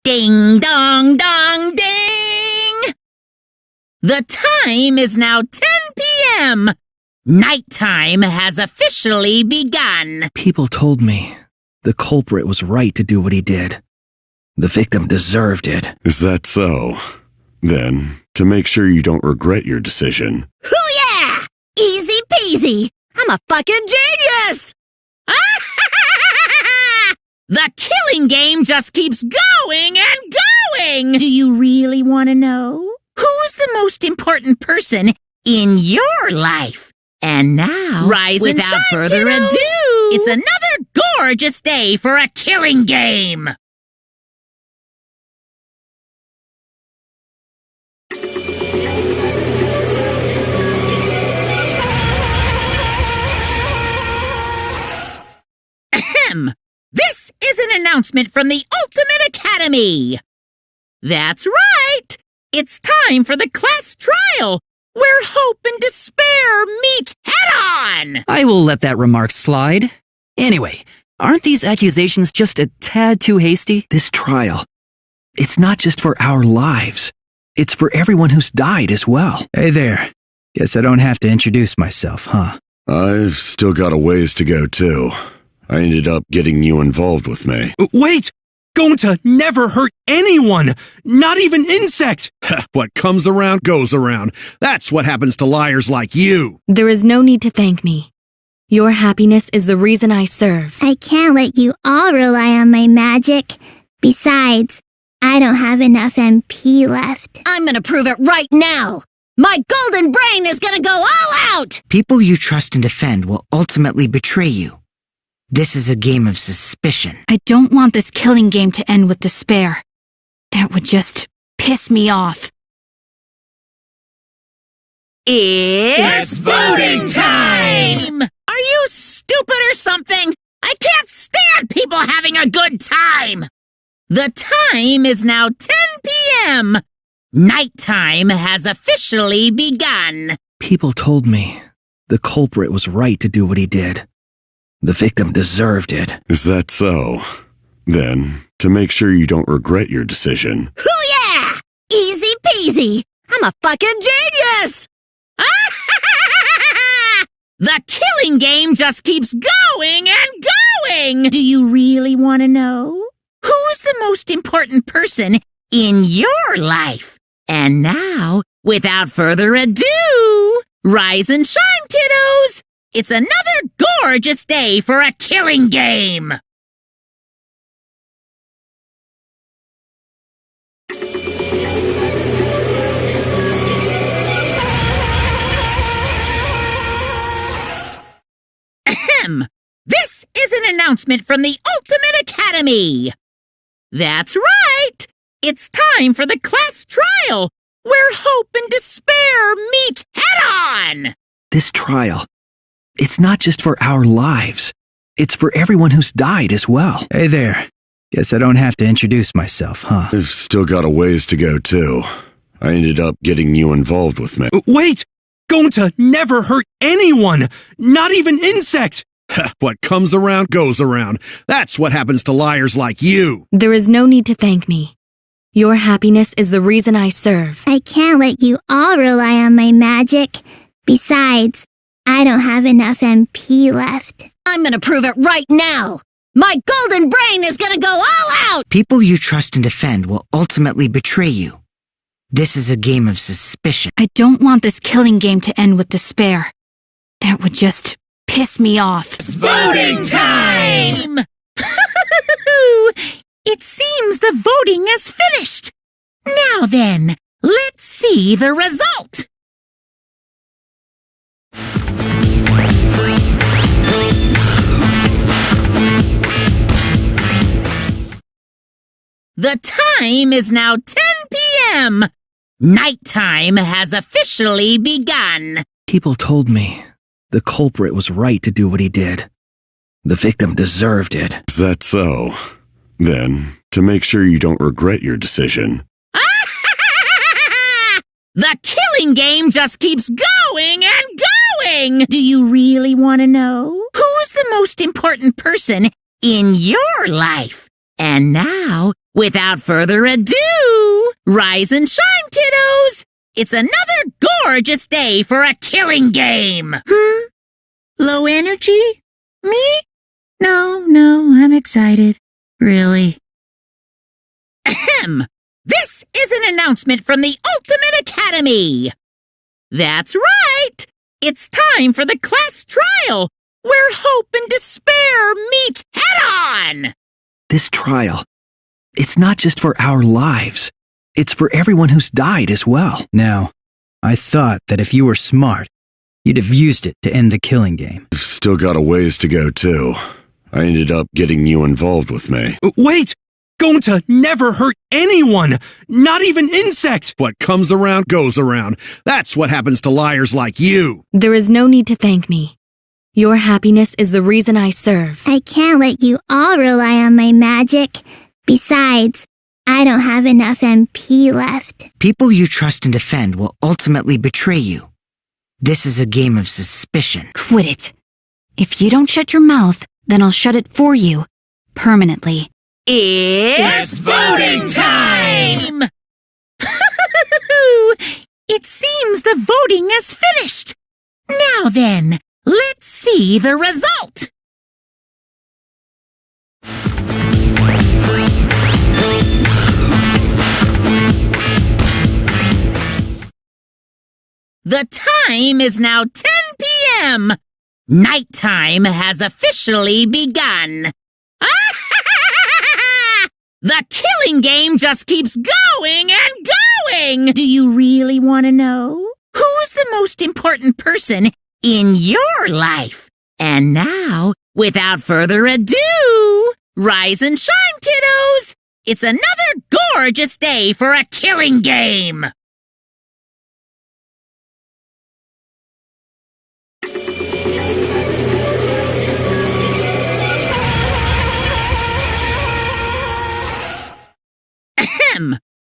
Ding dong dong ding! The time is now 10 p.m. Nighttime has officially begun. People told me the culprit was right to do what he did. The victim deserved it. Is that so? Then, to make sure you don't regret your decision. Hoo-yeah! Easy peasy! I'm a fucking genius! The killing game just keeps going and going! Do you really want to know? Who's the most important person in your life? And now, rise without and shine, further kiddos. Ado, it's another gorgeous day for a killing game! Ahem! This is an announcement from the Ultimate Academy! That's right! It's time for the class trial, where hope and despair meet head-on! I will let that remark slide. Anyway, aren't these accusations just a tad too hasty? This trial, it's not just for our lives. It's for everyone who's died as well. Hey there. Guess I don't have to introduce myself, huh? I've still got a ways to go, too. I ended up getting you involved with me. Wait! Going to never hurt anyone! Not even insect! What comes around goes around. That's what happens to liars like you. There is no need to thank me. Your happiness is the reason I serve. I can't let you all rely on my magic. Besides, I don't have enough MP left. I'm gonna prove it right now! My golden brain is gonna go all out! People you trust and defend will ultimately betray you. This is a game of suspicion. I don't want this killing game to end with despair. That would just piss me off. It's voting time! Are you stupid or something? I can't stand people having a good time! The time is now 10 p.m. Nighttime has officially begun. People told me the culprit was right to do what he did. The victim deserved it. Is that so? Then, to make sure you don't regret your decision. Hoo-yeah! Easy peasy! I'm a fucking genius! The killing game just keeps going and going! Do you really want to know? Who's the most important person in your life? And now, without further ado, rise and shine, kiddos! It's another gorgeous day for a killing game! Ahem! This is an announcement from the Ultimate Academy! That's right! It's time for the class trial, where hope and despair meet head-on! This trial, it's not just for our lives. It's for everyone who's died as well. Hey there. Guess I don't have to introduce myself, huh? I've still got a ways to go, too. I ended up getting you involved with me. Wait! Going to never hurt anyone! Not even insect! What comes around goes around. That's what happens to liars like you. There is no need to thank me. Your happiness is the reason I serve. I can't let you all rely on my magic. Besides, I don't have enough MP left. I'm gonna prove it right now! My golden brain is gonna go all out! People you trust and defend will ultimately betray you. This is a game of suspicion. I don't want this killing game to end with despair. That would just piss me off. It's voting time! It seems the voting is finished. Now then, let's see the result. The time is now 10 p.m. Nighttime has officially begun. People told me the culprit was right to do what he did. The victim deserved it. Is that so? Then, to make sure you don't regret your decision. The killing game just keeps going and going! Do you really want to know? Who's the most important person in your life? And now, without further ado, rise and shine, kiddos! It's another gorgeous day for a killing game! Low energy? Me? No, I'm excited. Really. Ahem! This is an announcement from the Ultimate Academy! That's right! It's time for the class trial, where hope and despair meet head-on! This trial, it's not just for our lives. It's for everyone who's died as well. Now, I thought that if you were smart, you'd have used it to end the killing game. You've still got a ways to go, too. I ended up getting you involved with me. Wait! Going to never hurt anyone! Not even insect! What comes around goes around. That's what happens to liars like you. There is no need to thank me. Your happiness is the reason I serve. I can't let you all rely on my magic. Besides, I don't have enough MP left. People you trust and defend will ultimately betray you. This is a game of suspicion. Quit it. If you don't shut your mouth, then I'll shut it for you. Permanently. It's voting time! It seems the voting is finished. Now then, let's see the result. The time is now 10 p.m. Nighttime has officially begun. The killing game just keeps going and going! Do you really want to know? Who's the most important person in your life? And now, without further ado, rise and shine, kiddos! It's another gorgeous day for a killing game!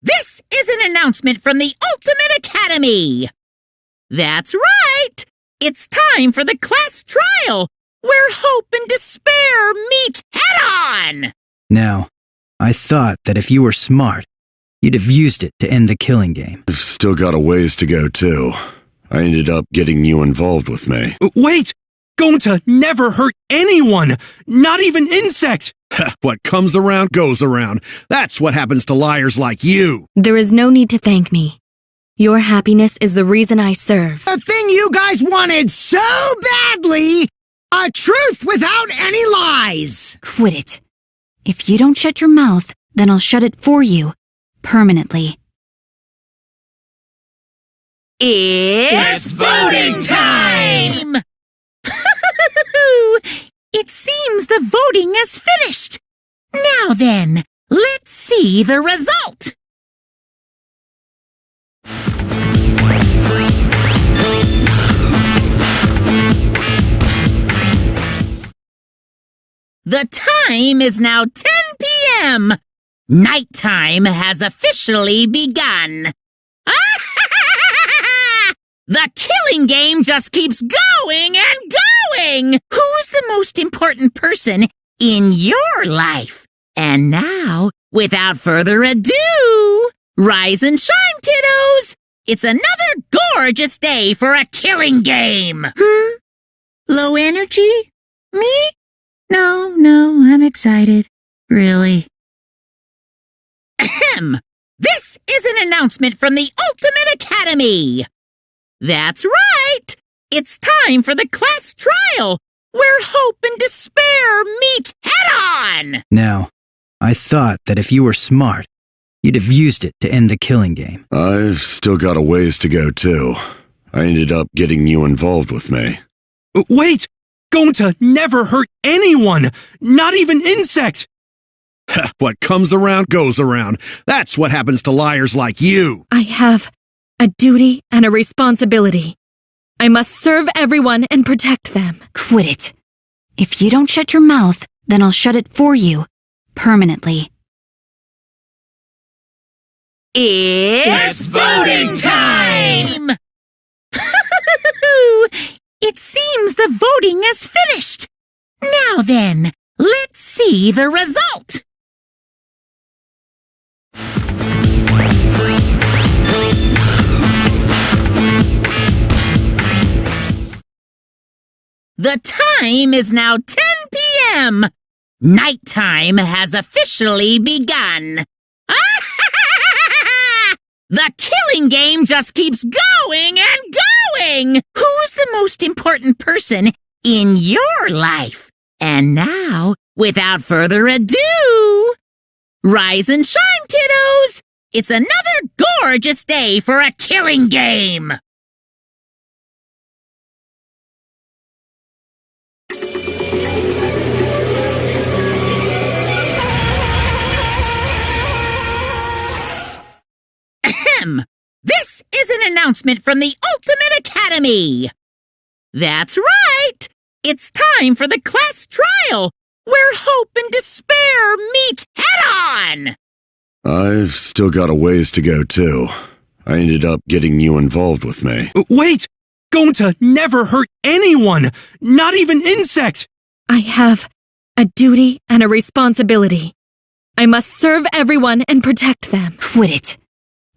This is an announcement from the Ultimate Academy. That's right! It's time for the class trial, where hope and despair meet head-on! Now, I thought that if you were smart, you'd have used it to end the killing game. You've still got a ways to go, too. I ended up getting you involved with me. Wait! Going to never hurt anyone! Not even insect! What comes around goes around. That's what happens to liars like you. There is no need to thank me. Your happiness is the reason I serve. The thing you guys wanted so badly! A truth without any lies! Quit it. If you don't shut your mouth, then I'll shut it for you. Permanently. It's voting time! It seems the voting is finished. Now then, let's see the result. The time is now 10 p.m. Nighttime has officially begun. The killing game just keeps going and going! Who's the most important person in your life? And now, without further ado, rise and shine, kiddos! It's another gorgeous day for a killing game! Low energy? Me? No, I'm excited. Really. Ahem! This is an announcement from the Ultimate Academy! That's right! It's time for the class trial, where hope and despair meet head-on! Now, I thought that if you were smart, you'd have used it to end the killing game. I've still got a ways to go, too. I ended up getting you involved with me. Wait! Going to never hurt anyone! Not even insect! What comes around goes around. That's what happens to liars like you. I have a duty and a responsibility. I must serve everyone and protect them. Quit it. If you don't shut your mouth, then I'll shut it for you. Permanently. It's voting time! It seems the voting is finished. Now then, let's see the result. The time is now 10 p.m. Nighttime has officially begun. The killing game just keeps going and going! Who's the most important person in your life? And now, without further ado, rise and shine, kiddos! It's another gorgeous day for a killing game! This is an announcement from the Ultimate Academy. That's right. It's time for the class trial, where hope and despair meet head-on. I've still got a ways to go, too. I ended up getting you involved with me. Wait! Going to never hurt anyone! Not even insect! I have a duty and a responsibility. I must serve everyone and protect them. Quit it.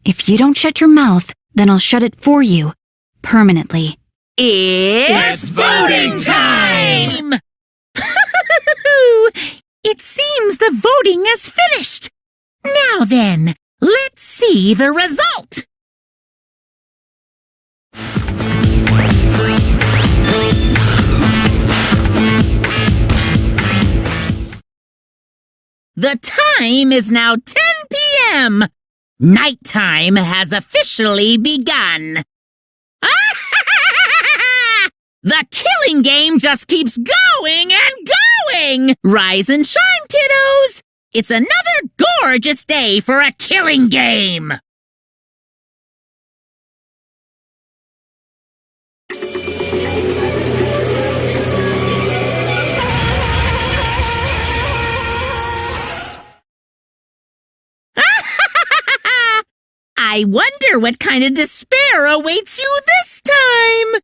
If you don't shut your mouth, then I'll shut it for you. Permanently. It's voting time! It seems the voting is finished. Now then, let's see the result. The time is now 10 p.m. Nighttime has officially begun. The killing game just keeps going and going! Rise and shine, kiddos! It's another gorgeous day for a killing game! I wonder what kind of despair awaits you this time!